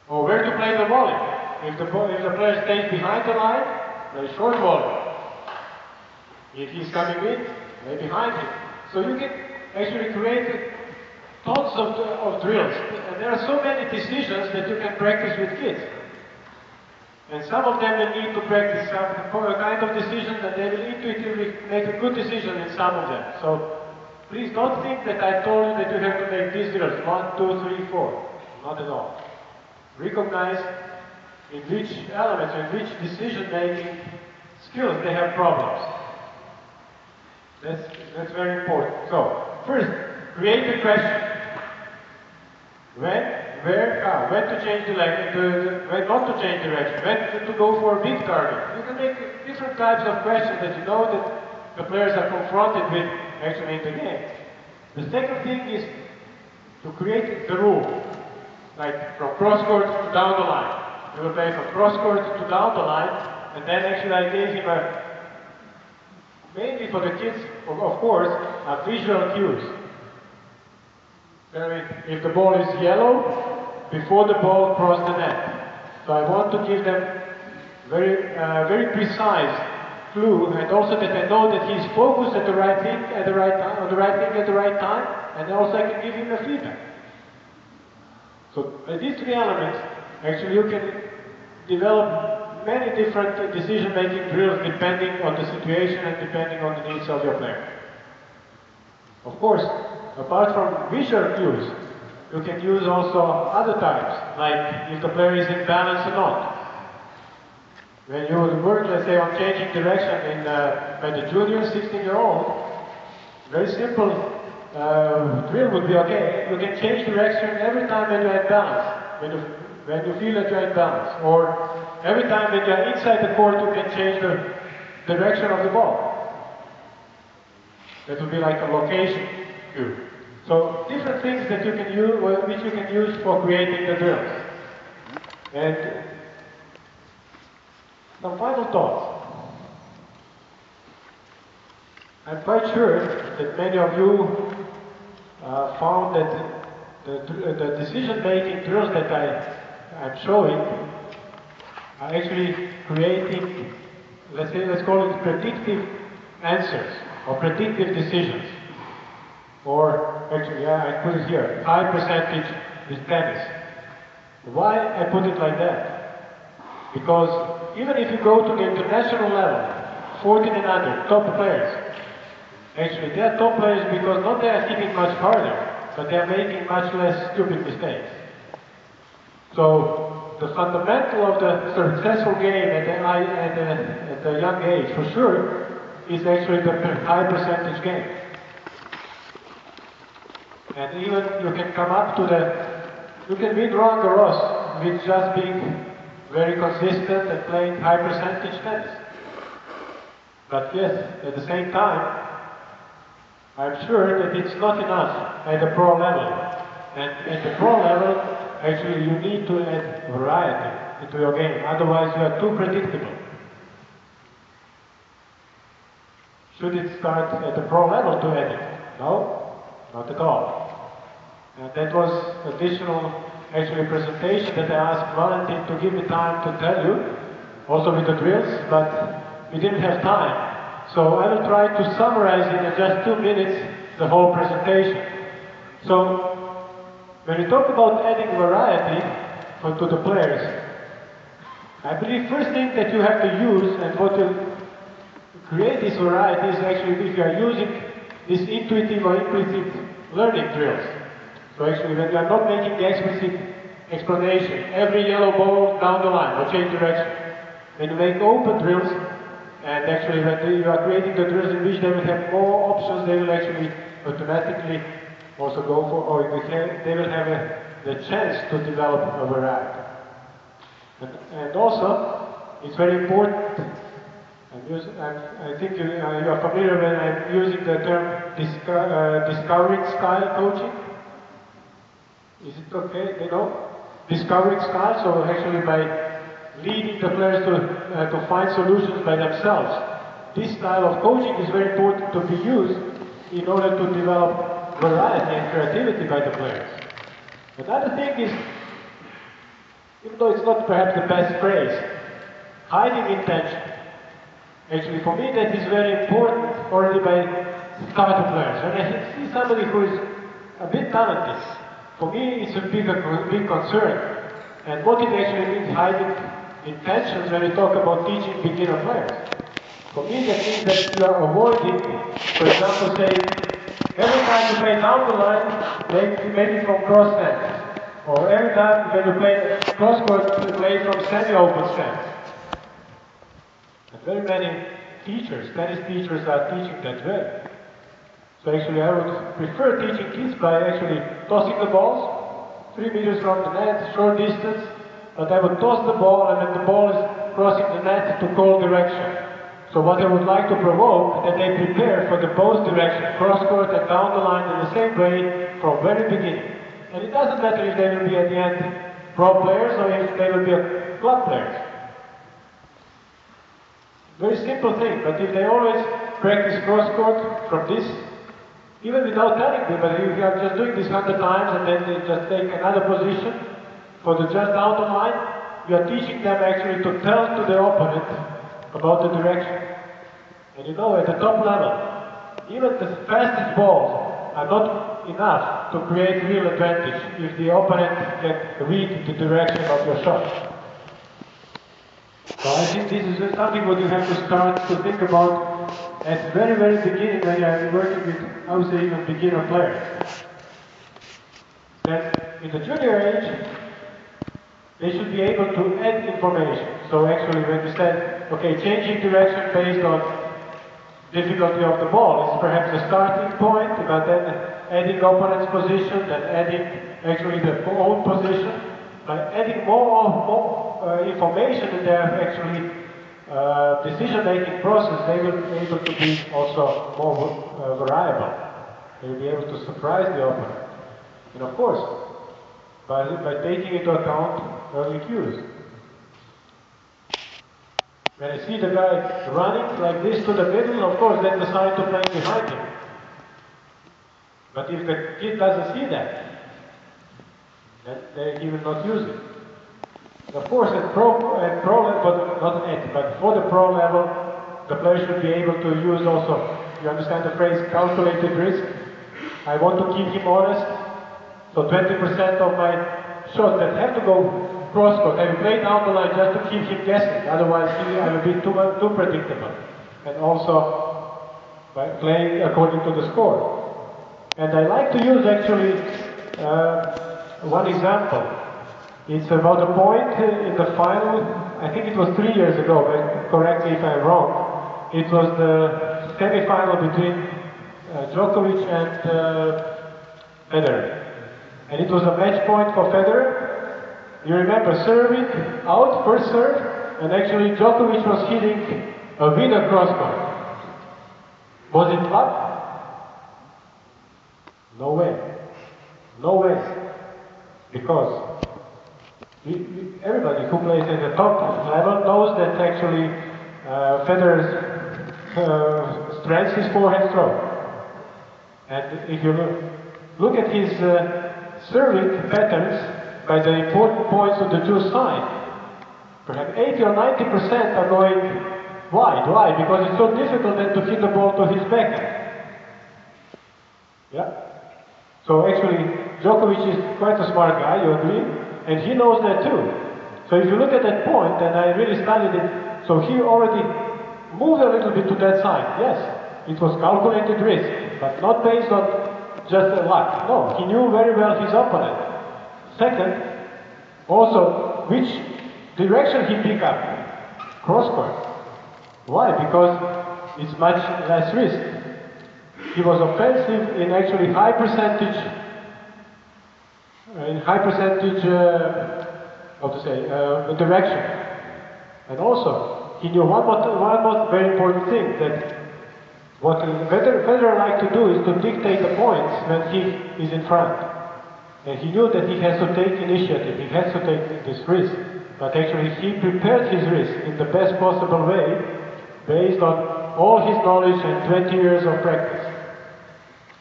Or where to play the volley. If the player stays behind the line, play short volley. If he's coming in, play behind him. So you can actually create tons of drills. And there are so many decisions that you can practice with kids. And some of them will need to practice some kind of decisions, and they will intuitively make a good decision in some of them. So please don't think that I told you that you have to make these drills, 1, 2, 3, 4. Not at all. Recognize in which elements, in which decision-making skills they have problems. That's very important. So, first, create a question. When, where, how. When to change when not to change direction. When to go for a big target. You can make different types of questions that you know that the players are confronted with actually in the game. The second thing is to create the rule. Like from cross court to down the line. You will play from cross court to down the line, and then actually I gave him mainly for the kids, of course, visual cues. If the ball is yellow, before the ball crosses the net. So I want to give them very precise clue, and also that I know that he's focused at the right thing at the right time, on the right thing at the right time, and also I can give him a feedback. So these 3 elements, actually you can develop many different decision-making drills depending on the situation and depending on the needs of your player. Of course, apart from visual cues, you can use also other types, like if the player is in balance or not. When you work, let's say, on changing direction by the junior 16-year-old, very simple drill would be, okay, you can change direction every time when you're in balance, when you feel that you're in balance, or every time when you're inside the court, you can change the direction of the ball. That would be like a location cue. So different things that you can use, which you can use for creating the drills. And some final thoughts. I'm quite sure that many of you found that the decision-making drills that I'm showing are actually creating, let's call it predictive answers or predictive decisions. Or actually, yeah, I put it here, high percentage with tennis. Why I put it like that? Because even if you go to the international level, 14 and under, top players, actually they are top players because not they are hitting much harder, but they are making much less stupid mistakes. So the fundamental of the successful game at the young age, for sure, is actually the high percentage game. And even you can come up to you can win Roland Garros with just being very consistent and playing high percentage tennis. But yes, at the same time, I'm sure that it's not enough at the pro level. And at the pro level, actually you need to add variety into your game, otherwise you are too predictable. Should it start at the pro level to add it? No, not at all. And that was additional actually presentation that I asked Valentin to give me time to tell you, also with the drills, but we didn't have time. So I will try to summarize in just 2 minutes the whole presentation. So when we talk about adding variety to the players, I believe first thing that you have to use and what will create this variety is actually if you are using this intuitive or implicit learning drills. So actually when you are not making the explicit explanation, every yellow ball down the line or change direction. When you make open drills, and actually when you are creating the drills in which they will have more options, they will actually automatically also go for, or they will have the chance to develop a variety. And also, it's very important, I think you are familiar when I'm using the term discovering style coaching. Is it okay? You know? Discovering style, so actually by leading the players to find solutions by themselves. This style of coaching is very important to be used in order to develop variety and creativity by the players. Another thing is, even though it's not perhaps the best phrase, hiding intention. Actually, for me, that is very important already by starter players. When I see somebody who is a bit talented, for me, it's a big concern. And what it actually means hiding intentions when we talk about teaching beginner players. For me, that means that you are avoiding, for example, saying, every time you play down the line, maybe from cross stance. Or every time when you play cross court, you play from semi-open stance. And very many teachers, tennis teachers are teaching that way. So actually I would prefer teaching kids by actually tossing the balls 3 meters from the net, short distance, but I would toss the ball and when the ball is crossing the net to cold direction. So what I would like to provoke, that they prepare for the both direction, cross court and down the line in the same way from very beginning. And it doesn't matter if they will be at the end pro players or if they will be club players. Very simple thing, but if they always practice cross court from this, even without telling them, but if you are just doing this 100 times and then they just take another position for the just down the line, you are teaching them actually to tell to the opponent about the direction. And you know, at the top level, even the fastest balls are not enough to create real advantage if the opponent can read the direction of your shot. So I think this is something what you have to start to think about at the very, very beginning when you are working with, I would say, even beginner players. Then in the junior age, they should be able to add information. So actually when you said, okay, changing direction based on difficulty of the ball is perhaps the starting point, but then adding opponent's position, then adding actually the own position, by adding more information in their actually decision-making process, they will be able to be also more variable. They will be able to surprise the opponent. And of course, by taking into account early cues. When I see the guy running like this to the middle, of course, that's the sign to play behind him. But if the kid doesn't see that, then he will not use it. Of course, at pro level, but for the pro level, the player should be able to use also, you understand the phrase, calculated risk? I want to keep him honest, so 20% of my shots that have to go cross-court, I will play down the line just to keep him guessing, otherwise I will be too predictable. And also, by playing according to the score. And I like to use actually one example. It's about a point in the final, I think it was 3 years ago, but correct me if I'm wrong. It was the semi-final between Djokovic and Federer. And it was a match point for Federer. You remember serving out, first serve, and actually Djokovic was hitting a winner cross-court. Was it luck? No way. No way. Because everybody who plays at the top level knows that actually Federer's strength is forehand throw. And if you look at his serving patterns by the important points of the two sides, perhaps 80 or 90% are going wide. Why? Because it's so difficult then to hit the ball to his backhand. Yeah? So actually, Djokovic is quite a smart guy, you agree? And he knows that too. So if you look at that point, and I really studied it, so he already moved a little bit to that side. Yes, it was calculated risk, but not based on just luck. No, he knew very well his opponent. Second, also, which direction he picked up? Cross-court. Why? Because it's much less risk. He was offensive in actually high percentage, direction. And also, he knew one more very important thing, that what Federer likes to do is to dictate the points when he is in front. And he knew that he has to take initiative, he has to take this risk. But actually he prepared his risk in the best possible way, based on all his knowledge and 20 years of practice.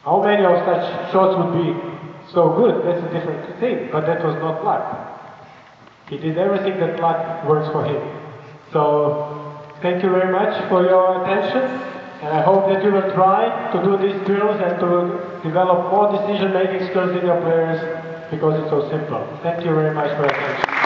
How many of such shots would be so good? That's a different thing, but that was not luck. He did everything that luck works for him. So, thank you very much for your attention, and I hope that you will try to do these drills and to develop more decision-making skills in your players, because it's so simple. Thank you very much for your attention.